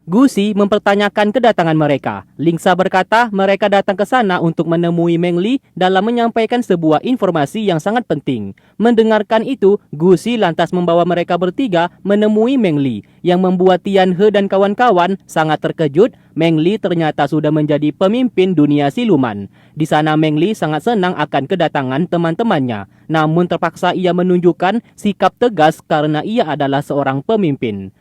Gusi mempertanyakan kedatangan mereka. Lingsa berkata mereka datang ke sana untuk menemui Meng Li dalam menyampaikan sebuah informasi yang sangat penting. Mendengarkan itu, Gusi lantas membawa mereka bertiga menemui Meng Li, yang membuat Tian He dan kawan-kawan sangat terkejut. Meng Li ternyata sudah menjadi pemimpin dunia siluman. Di sana Meng Li sangat senang akan kedatangan teman-temannya. Namun terpaksa ia menunjukkan sikap tegas karena ia adalah seorang pemimpin.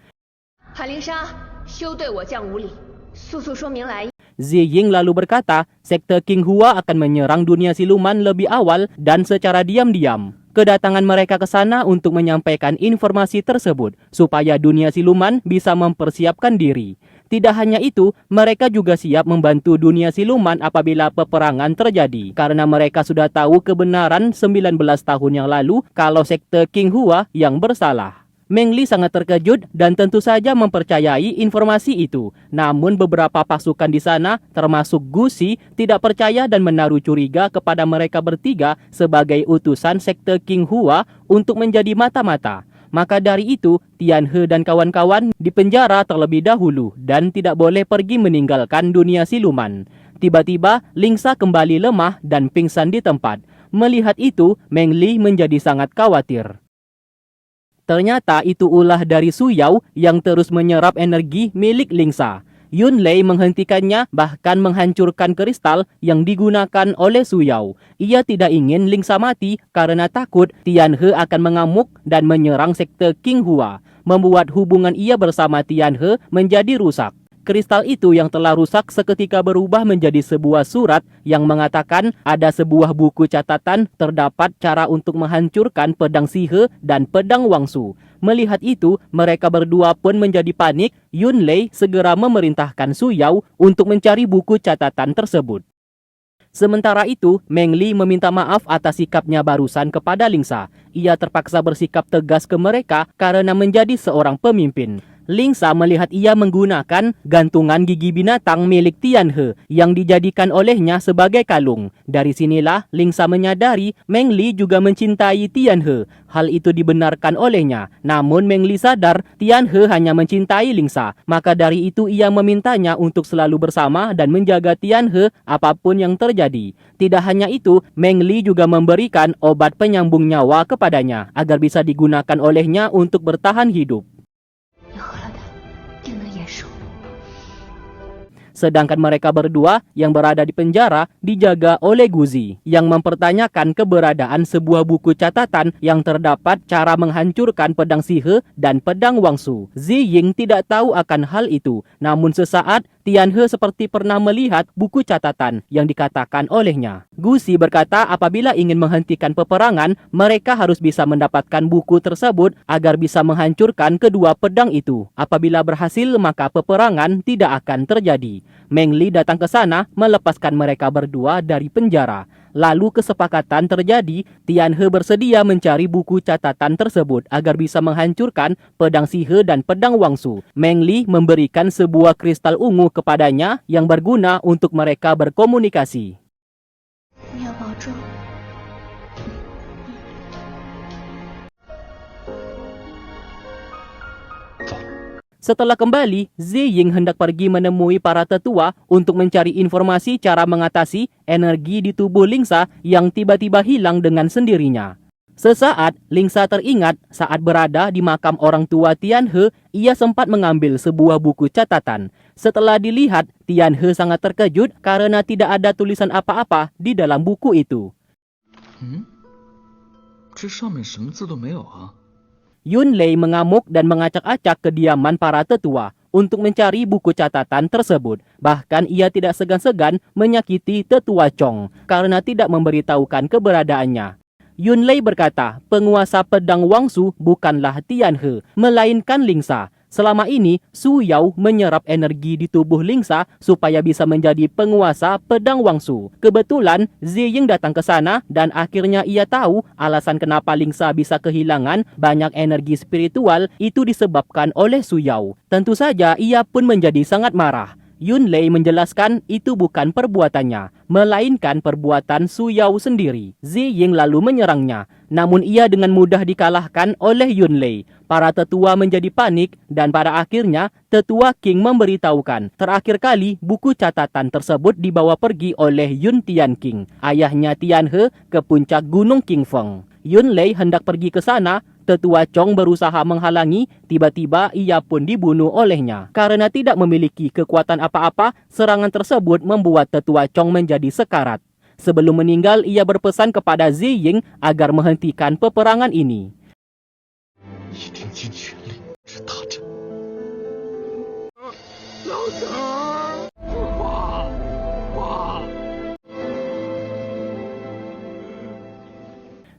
Ziying lalu berkata, sekte King Hua akan menyerang dunia siluman lebih awal dan secara diam-diam. Kedatangan mereka ke sana untuk menyampaikan informasi tersebut, supaya dunia siluman bisa mempersiapkan diri. Tidak hanya itu, mereka juga siap membantu dunia siluman apabila peperangan terjadi. Karena mereka sudah tahu kebenaran 19 tahun yang lalu kalau sekte King Hua yang bersalah. Meng Li sangat terkejut dan tentu saja mempercayai informasi itu. Namun beberapa pasukan di sana, termasuk Gusi, tidak percaya dan menaruh curiga kepada mereka bertiga sebagai utusan sekte King Hua untuk menjadi mata-mata. Maka dari itu, Tian He dan kawan-kawan dipenjara terlebih dahulu dan tidak boleh pergi meninggalkan dunia siluman. Tiba-tiba, Lingsa kembali lemah dan pingsan di tempat. Melihat itu, Meng Li menjadi sangat khawatir. Ternyata itu ulah dari Su Yao yang terus menyerap energi milik Lingsa. Yun Lei menghentikannya, bahkan menghancurkan kristal yang digunakan oleh Su Yao. Ia tidak ingin Lingsa mati karena takut Tian He akan mengamuk dan menyerang sekte King Hua, membuat hubungan ia bersama Tian He menjadi rusak. Kristal itu yang telah rusak seketika berubah menjadi sebuah surat yang mengatakan ada sebuah buku catatan terdapat cara untuk menghancurkan pedang Sihe dan pedang Wangsu. Melihat itu, mereka berdua pun menjadi panik. Yun Lei segera memerintahkan Su Yao untuk mencari buku catatan tersebut. Sementara itu, Meng Li meminta maaf atas sikapnya barusan kepada Lingsa. Ia terpaksa bersikap tegas ke mereka karena menjadi seorang pemimpin. Lingsa melihat ia menggunakan gantungan gigi binatang milik Tian He yang dijadikan olehnya sebagai kalung. Dari sinilah Lingsa menyadari Meng Li juga mencintai Tian He. Hal itu dibenarkan olehnya. Namun Meng Li sadar Tian He hanya mencintai Lingsa. Maka dari itu ia memintanya untuk selalu bersama dan menjaga Tian He apapun yang terjadi. Tidak hanya itu, Meng Li juga memberikan obat penyambung nyawa kepadanya agar bisa digunakan olehnya untuk bertahan hidup. Sedangkan mereka berdua yang berada di penjara dijaga oleh Guzi yang mempertanyakan keberadaan sebuah buku catatan yang terdapat cara menghancurkan pedang Sihe dan pedang Wangsu. Ziying tidak tahu akan hal itu, namun sesaat Tian He seperti pernah melihat buku catatan yang dikatakan olehnya. Guzi berkata apabila ingin menghentikan peperangan, mereka harus bisa mendapatkan buku tersebut agar bisa menghancurkan kedua pedang itu. Apabila berhasil, maka peperangan tidak akan terjadi. Meng Li datang ke sana melepaskan mereka berdua dari penjara. Lalu kesepakatan terjadi, Tian He bersedia mencari buku catatan tersebut agar bisa menghancurkan pedang Sihe dan pedang Wangsu. Meng Li memberikan sebuah kristal ungu kepadanya yang berguna untuk mereka berkomunikasi. Setelah kembali, Ziying hendak pergi menemui para tetua untuk mencari informasi cara mengatasi energi di tubuh Lingsa yang tiba-tiba hilang dengan sendirinya. Sesaat, Lingsa teringat saat berada di makam orang tua Tian He, ia sempat mengambil sebuah buku catatan. Setelah dilihat, Tian He sangat terkejut karena tidak ada tulisan apa-apa di dalam buku itu. Yun Lei mengamuk dan mengacak-acak kediaman para tetua untuk mencari buku catatan tersebut. Bahkan ia tidak segan-segan menyakiti tetua Chong karena tidak memberitahukan keberadaannya. Yun Lei berkata, penguasa pedang Wangsu bukanlah Tian He, melainkan Lingsa. Selama ini, Su Yao menyerap energi di tubuh Lingsa supaya bisa menjadi penguasa pedang Wangsu. Kebetulan, Ziying datang ke sana dan akhirnya ia tahu alasan kenapa Lingsa bisa kehilangan banyak energi spiritual itu disebabkan oleh Su Yao. Tentu saja, ia pun menjadi sangat marah. Yun Lei menjelaskan itu bukan perbuatannya, melainkan perbuatan Su Yao sendiri. Ziying lalu menyerangnya. Namun ia dengan mudah dikalahkan oleh Yunlei. Para tetua menjadi panik dan pada akhirnya tetua Qing memberitahukan terakhir kali buku catatan tersebut dibawa pergi oleh Yun Tianqing, ayahnya Tianhe, ke puncak gunung Qingfeng. Yunlei hendak pergi ke sana. Tetua Chong berusaha menghalangi, tiba-tiba ia pun dibunuh olehnya. Karena tidak memiliki kekuatan apa-apa, serangan tersebut membuat Tetua Chong menjadi sekarat. Sebelum meninggal, ia berpesan kepada Zi Ying agar menghentikan peperangan ini.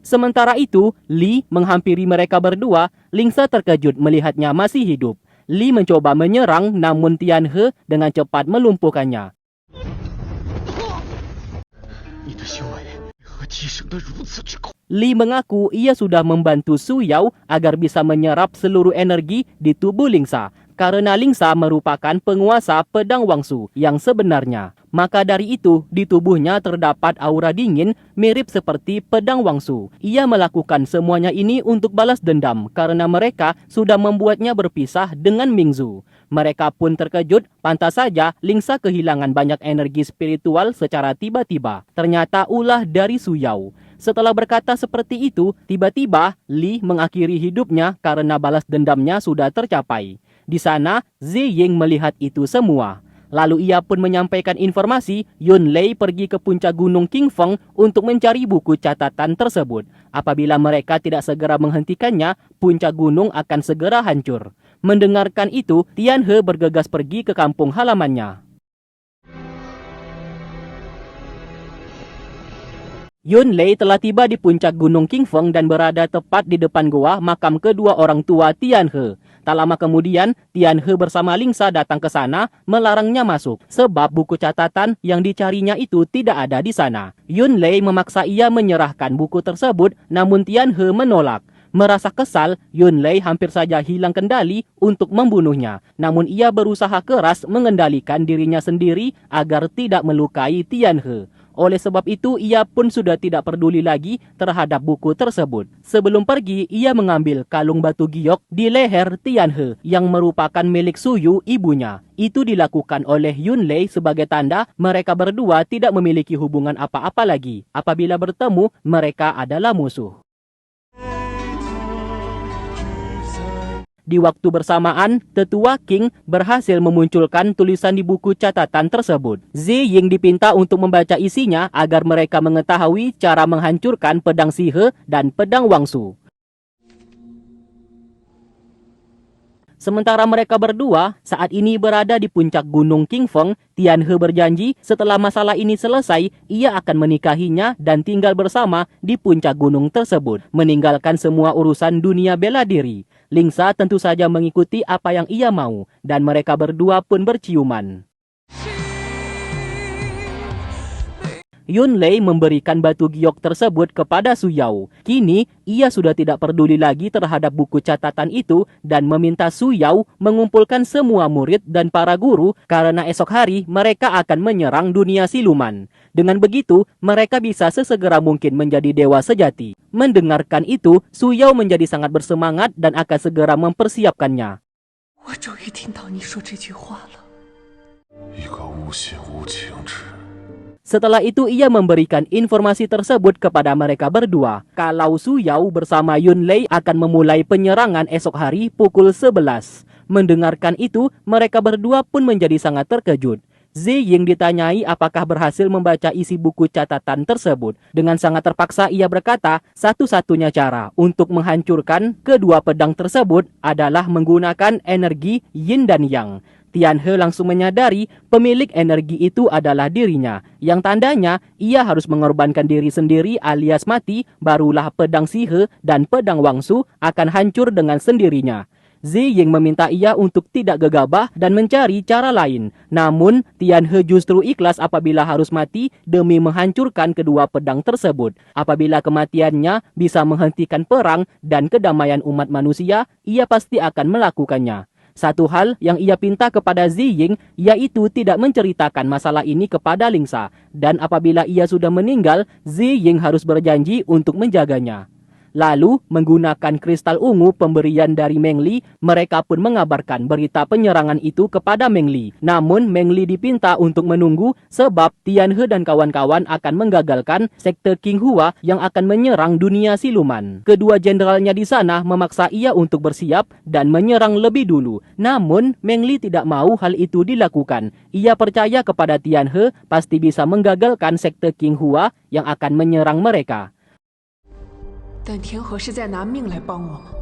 Sementara itu, Li menghampiri mereka berdua. Lingsa terkejut melihatnya masih hidup. Li mencoba menyerang, namun Tianhe dengan cepat melumpuhkannya. Li mengaku ia sudah membantu Su Yao agar bisa menyerap seluruh energi di tubuh Lingsa, karena Lingsa merupakan penguasa pedang Wangsu yang sebenarnya. Maka dari itu, di tubuhnya terdapat aura dingin mirip seperti pedang Wangsu. Ia melakukan semuanya ini untuk balas dendam karena mereka sudah membuatnya berpisah dengan Mingzu. Mereka pun terkejut, pantas saja Lingsa kehilangan banyak energi spiritual secara tiba-tiba. Ternyata ulah dari Su Yao. Setelah berkata seperti itu, tiba-tiba Li mengakhiri hidupnya karena balas dendamnya sudah tercapai. Di sana, Zi Ying melihat itu semua. Lalu ia pun menyampaikan informasi Yunlei pergi ke puncak gunung Qingfeng untuk mencari buku catatan tersebut. Apabila mereka tidak segera menghentikannya, puncak gunung akan segera hancur. Mendengarkan itu, Tianhe bergegas pergi ke kampung halamannya. Yunlei telah tiba di puncak gunung Qingfeng dan berada tepat di depan goa makam kedua orang tua Tianhe. Tak lama kemudian, Tianhe bersama Lingsa datang ke sana, melarangnya masuk sebab buku catatan yang dicarinya itu tidak ada di sana. Yunlei memaksa ia menyerahkan buku tersebut, namun Tianhe menolak. Merasa kesal, Yunlei hampir saja hilang kendali untuk membunuhnya. Namun ia berusaha keras mengendalikan dirinya sendiri agar tidak melukai Tianhe. Oleh sebab itu, ia pun sudah tidak peduli lagi terhadap buku tersebut. Sebelum pergi, ia mengambil kalung batu giok di leher Tianhe yang merupakan milik Suyu, ibunya. Itu dilakukan oleh Yunlei sebagai tanda mereka berdua tidak memiliki hubungan apa-apa lagi. Apabila bertemu, mereka adalah musuh. Di waktu bersamaan, tetua Qing berhasil memunculkan tulisan di buku catatan tersebut. Zi Ying dipinta untuk membaca isinya agar mereka mengetahui cara menghancurkan pedang Sihe dan pedang Wangsu. Sementara mereka berdua saat ini berada di puncak gunung Qingfeng, Tianhe berjanji setelah masalah ini selesai, ia akan menikahinya dan tinggal bersama di puncak gunung tersebut, meninggalkan semua urusan dunia bela diri. Lingsa tentu saja mengikuti apa yang ia mau, dan mereka berdua pun berciuman. Yunlei memberikan batu giok tersebut kepada Su Yao. Kini, ia sudah tidak peduli lagi terhadap buku catatan itu dan meminta Su Yao mengumpulkan semua murid dan para guru karena esok hari mereka akan menyerang dunia siluman. Dengan begitu, mereka bisa sesegera mungkin menjadi dewa sejati. Mendengarkan itu, Su Yao menjadi sangat bersemangat dan akan segera mempersiapkannya. Setelah itu ia memberikan informasi tersebut kepada mereka berdua. Kalau Su Yao bersama Yunlei akan memulai penyerangan esok hari pukul 11. Mendengarkan itu, mereka berdua pun menjadi sangat terkejut. Zi Ying ditanyai apakah berhasil membaca isi buku catatan tersebut. Dengan sangat terpaksa ia berkata, satu-satunya cara untuk menghancurkan kedua pedang tersebut adalah menggunakan energi Yin dan Yang. Tianhe langsung menyadari pemilik energi itu adalah dirinya, yang tandanya ia harus mengorbankan diri sendiri alias mati, barulah pedang Sihe dan pedang Wangsu akan hancur dengan sendirinya. Zi Ying meminta ia untuk tidak gegabah dan mencari cara lain. Namun, Tianhe justru ikhlas apabila harus mati demi menghancurkan kedua pedang tersebut. Apabila kematiannya bisa menghentikan perang dan kedamaian umat manusia, ia pasti akan melakukannya. Satu hal yang ia pinta kepada Zi Ying yaitu tidak menceritakan masalah ini kepada Lingsa. Dan apabila ia sudah meninggal, Zi Ying harus berjanji untuk menjaganya. Lalu, menggunakan kristal ungu pemberian dari Meng Li, mereka pun mengabarkan berita penyerangan itu kepada Meng Li. Namun, Meng Li dipinta untuk menunggu sebab Tian He dan kawan-kawan akan menggagalkan sekte King Hua yang akan menyerang dunia siluman. Kedua jenderalnya di sana memaksa ia untuk bersiap dan menyerang lebih dulu. Namun, Meng Li tidak mau hal itu dilakukan. Ia percaya kepada Tian He pasti bisa menggagalkan sekte King Hua yang akan menyerang mereka. 但田和是在拿命来帮我们。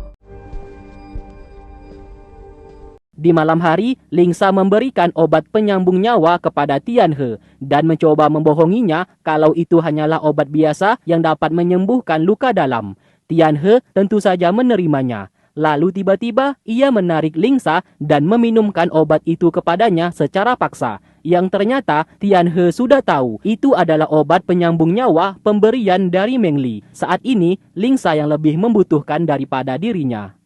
Di malam hari, Lingsa memberikan obat penyambung nyawa kepada Tian He dan mencoba membohonginya kalau itu hanyalah obat biasa yang dapat menyembuhkan luka dalam. Tian He tentu saja menerimanya. Lalu tiba-tiba ia menarik Lingsa dan meminumkan obat itu kepadanya secara paksa. Yang ternyata Tian He sudah tahu itu adalah obat penyambung nyawa pemberian dari Meng Li. Saat ini, Lingsa yang lebih membutuhkan daripada dirinya.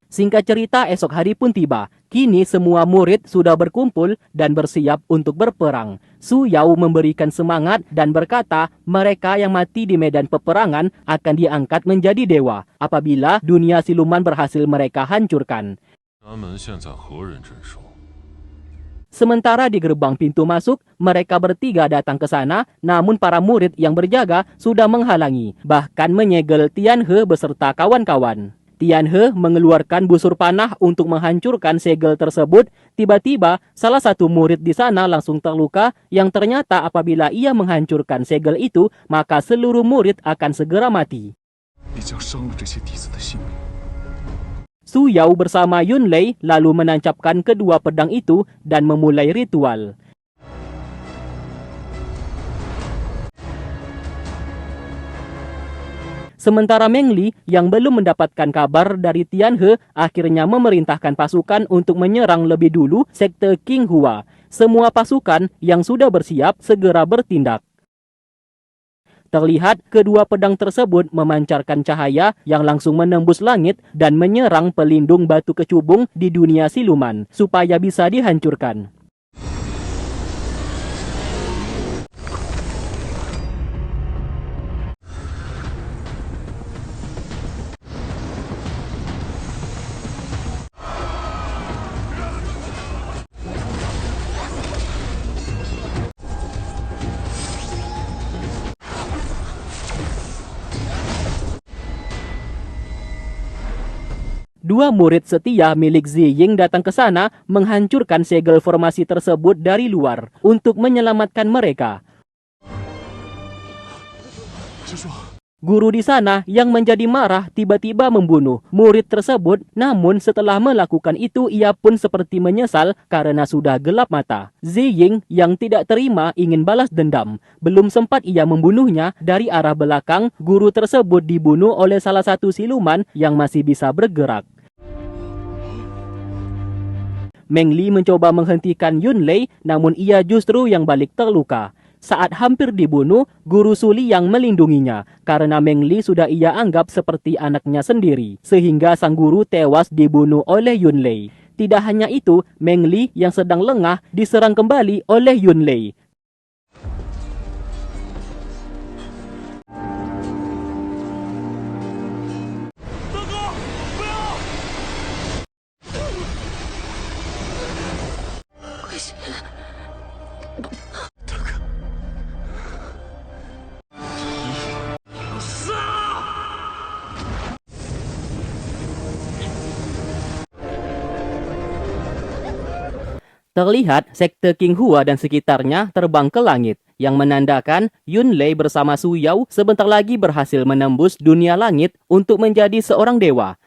Singkat cerita, esok hari pun tiba. Kini semua murid sudah berkumpul dan bersiap untuk berperang. Su Yao memberikan semangat dan berkata mereka yang mati di medan peperangan akan diangkat menjadi dewa apabila dunia siluman berhasil mereka hancurkan. Sementara di gerbang pintu masuk, mereka bertiga datang ke sana, namun para murid yang berjaga sudah menghalangi, bahkan menyegel Tian He beserta kawan-kawan. Tian He mengeluarkan busur panah untuk menghancurkan segel tersebut. Tiba-tiba, salah satu murid di sana langsung terluka yang ternyata apabila ia menghancurkan segel itu, maka seluruh murid akan segera mati. Su Yao bersama Yun Lei lalu menancapkan kedua pedang itu dan memulai ritual. Sementara Meng Li yang belum mendapatkan kabar dari Tian He akhirnya memerintahkan pasukan untuk menyerang lebih dulu sekte King Hua. Semua pasukan yang sudah bersiap segera bertindak. Terlihat kedua pedang tersebut memancarkan cahaya yang langsung menembus langit dan menyerang pelindung batu kecubung di dunia siluman supaya bisa dihancurkan. Dua murid setia milik Ziying datang ke sana menghancurkan segel formasi tersebut dari luar untuk menyelamatkan mereka. Guru di sana yang menjadi marah tiba-tiba membunuh murid tersebut, namun setelah melakukan itu ia pun seperti menyesal karena sudah gelap mata. Ziying yang tidak terima ingin balas dendam. Belum sempat ia membunuhnya, dari arah belakang guru tersebut dibunuh oleh salah satu siluman yang masih bisa bergerak. Meng Li mencoba menghentikan Yun Lei, namun ia justru yang balik terluka. Saat hampir dibunuh, guru Suli yang melindunginya karena Meng Li sudah ia anggap seperti anaknya sendiri, sehingga sang guru tewas dibunuh oleh Yun Lei. Tidak hanya itu, Meng Li yang sedang lengah diserang kembali oleh Yun Lei. Terlihat sekte King Hua dan sekitarnya terbang ke langit, yang menandakan Yun Lei bersama Su Yao sebentar lagi berhasil menembus dunia langit untuk menjadi seorang dewa.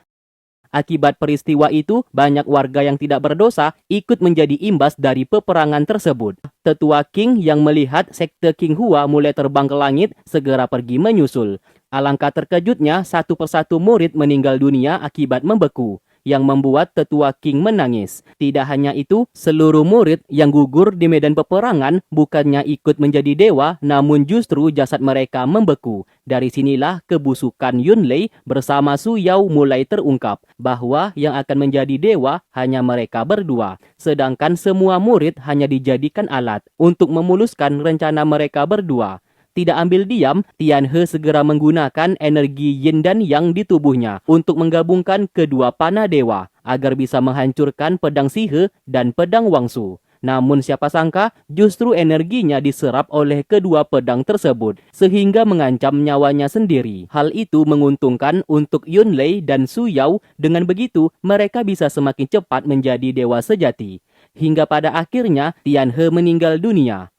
Akibat peristiwa itu, banyak warga yang tidak berdosa ikut menjadi imbas dari peperangan tersebut. Tetua King yang melihat sekte King Hua mulai terbang ke langit segera pergi menyusul. Alangkah terkejutnya, satu persatu murid meninggal dunia akibat membeku. yang membuat tetua King menangis. Tidak hanya itu, seluruh murid yang gugur di medan peperangan bukannya ikut menjadi dewa, namun justru jasad mereka membeku. Dari sinilah kebusukan Yunlei bersama Su Yao mulai terungkap, bahwa yang akan menjadi dewa hanya mereka berdua. Sedangkan semua murid hanya dijadikan alat untuk memuluskan rencana mereka berdua. Tidak ambil diam, Tian He segera menggunakan energi yin dan yang di tubuhnya untuk menggabungkan kedua panah dewa agar bisa menghancurkan pedang Sihe dan pedang Wangsu. Namun siapa sangka justru energinya diserap oleh kedua pedang tersebut sehingga mengancam nyawanya sendiri. Hal itu menguntungkan untuk Yunlei dan Su Yao, dengan begitu mereka bisa semakin cepat menjadi dewa sejati. Hingga pada akhirnya Tian He meninggal dunia.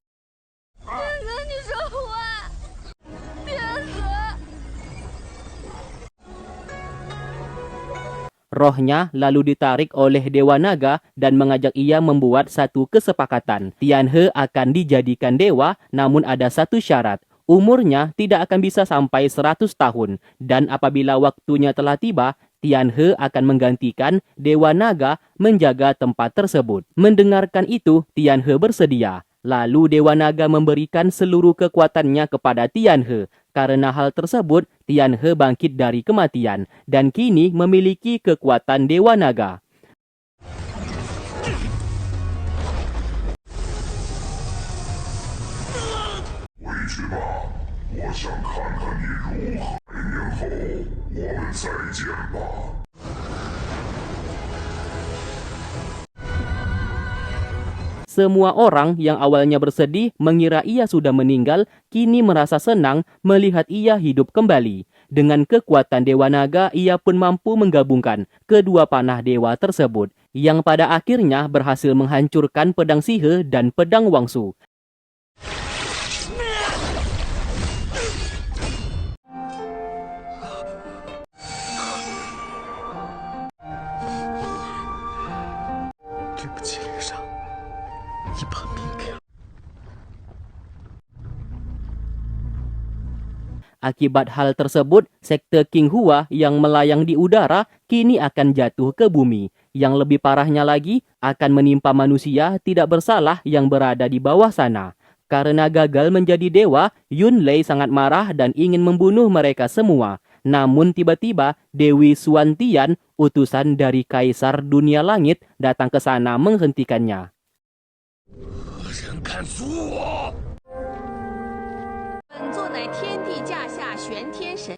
Rohnya lalu ditarik oleh Dewa Naga dan mengajak ia membuat satu kesepakatan. Tian He akan dijadikan dewa, namun ada satu syarat. Umurnya tidak akan bisa sampai 100 tahun. Dan apabila waktunya telah tiba, Tian He akan menggantikan Dewa Naga menjaga tempat tersebut. Mendengarkan itu, Tian He bersedia. Lalu Dewa Naga memberikan seluruh kekuatannya kepada Tian He. Karena hal tersebut, Tian He bangkit dari kematian dan kini memiliki kekuatan Dewa Naga. Semua orang yang awalnya bersedih mengira ia sudah meninggal, kini merasa senang melihat ia hidup kembali. Dengan kekuatan Dewa Naga, ia pun mampu menggabungkan kedua panah dewa tersebut, yang pada akhirnya berhasil menghancurkan pedang Sihe dan pedang Wangsu. Akibat hal tersebut, sekte King Hua yang melayang di udara kini akan jatuh ke bumi. Yang lebih parahnya lagi, akan menimpa manusia tidak bersalah yang berada di bawah sana. Karena gagal menjadi dewa, Yunlei sangat marah dan ingin membunuh mereka semua. Namun tiba-tiba Dewi Xuantian, utusan dari Kaisar Dunia Langit, datang ke sana menghentikannya.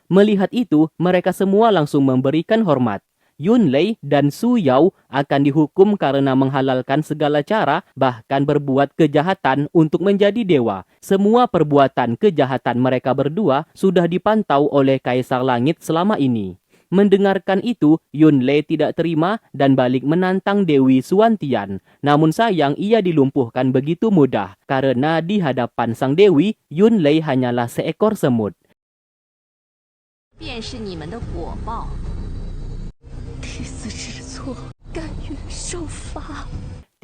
Melihat itu, mereka semua langsung memberikan hormat. Yunlei dan Su Yao akan dihukum karena menghalalkan segala cara, bahkan berbuat kejahatan untuk menjadi dewa. Semua perbuatan kejahatan mereka berdua sudah dipantau oleh Kaisar Langit selama ini. Mendengarkan itu, Yunlei tidak terima dan balik menantang Dewi Xuantian. Namun sayang ia dilumpuhkan begitu mudah, karena di hadapan sang Dewi, Yunlei hanyalah seekor semut.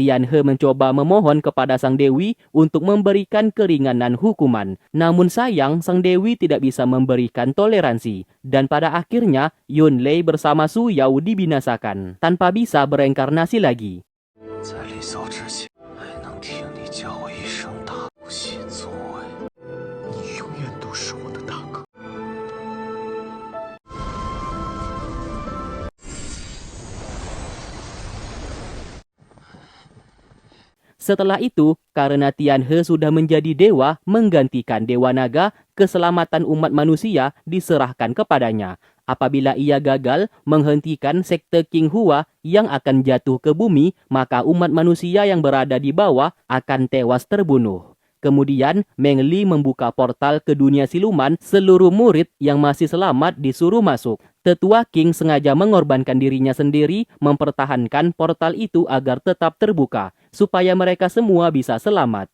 Tian He mencoba memohon kepada sang Dewi untuk memberikan keringanan hukuman. Namun sayang, sang Dewi tidak bisa memberikan toleransi. Dan pada akhirnya, Yunlei bersama Su Yao dibinasakan, tanpa bisa bereinkarnasi lagi. Setelah itu, karena Tian He sudah menjadi dewa menggantikan Dewa Naga, keselamatan umat manusia diserahkan kepadanya. Apabila ia gagal menghentikan sekte King Hua yang akan jatuh ke bumi, maka umat manusia yang berada di bawah akan tewas terbunuh. Kemudian, Meng Li membuka portal ke dunia siluman, seluruh murid yang masih selamat disuruh masuk. Tetua King sengaja mengorbankan dirinya sendiri mempertahankan portal itu agar tetap terbuka, supaya mereka semua bisa selamat.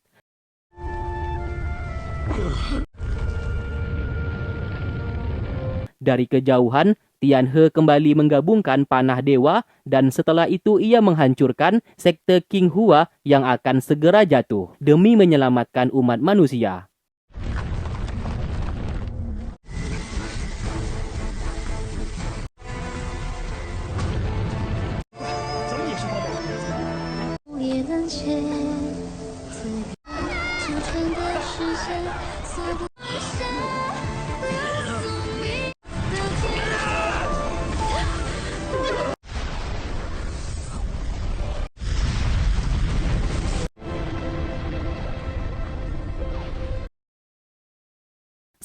Dari kejauhan, Tian He kembali menggabungkan panah dewa dan setelah itu ia menghancurkan sekte King Hua yang akan segera jatuh demi menyelamatkan umat manusia.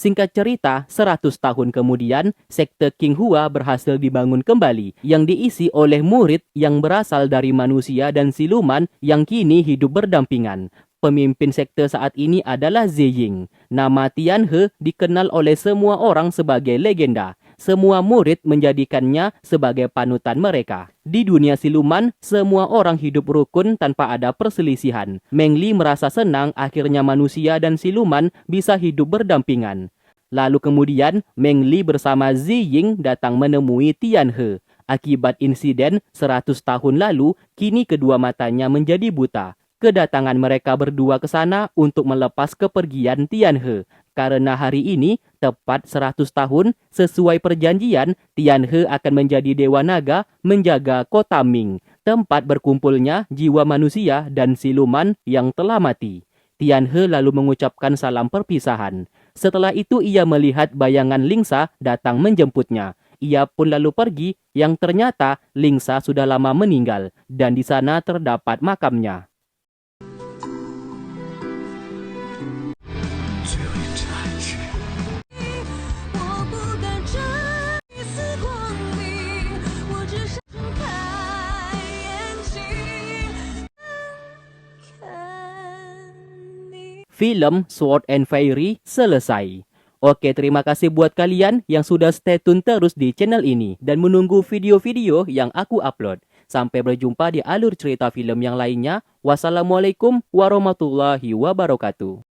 Singkat cerita, 100 tahun kemudian, sekte Qinghua berhasil dibangun kembali yang diisi oleh murid yang berasal dari manusia dan siluman yang kini hidup berdampingan. Pemimpin sekte saat ini adalah Ziying. Nama Tianhe dikenal oleh semua orang sebagai legenda. Semua murid menjadikannya sebagai panutan mereka. Di dunia siluman, semua orang hidup rukun tanpa ada perselisihan. Meng Li merasa senang akhirnya manusia dan siluman bisa hidup berdampingan. Lalu kemudian, Meng Li bersama Ziying datang menemui Tianhe. Akibat insiden 100 tahun lalu, kini kedua matanya menjadi buta. Kedatangan mereka berdua ke sana untuk melepas kepergian Tianhe. Karena hari ini, tepat 100 tahun, sesuai perjanjian, Tianhe akan menjadi Dewa Naga menjaga kota Ming, tempat berkumpulnya jiwa manusia dan siluman yang telah mati. Tianhe lalu mengucapkan salam perpisahan. Setelah itu ia melihat bayangan Lingsa datang menjemputnya. Ia pun lalu pergi, yang ternyata Lingsa sudah lama meninggal, dan di sana terdapat makamnya. Film Sword and Fairy selesai. Oke, terima kasih buat kalian yang sudah stay tune terus di channel ini dan menunggu video-video yang aku upload. Sampai berjumpa di alur cerita film yang lainnya. Wassalamualaikum warahmatullahi wabarakatuh.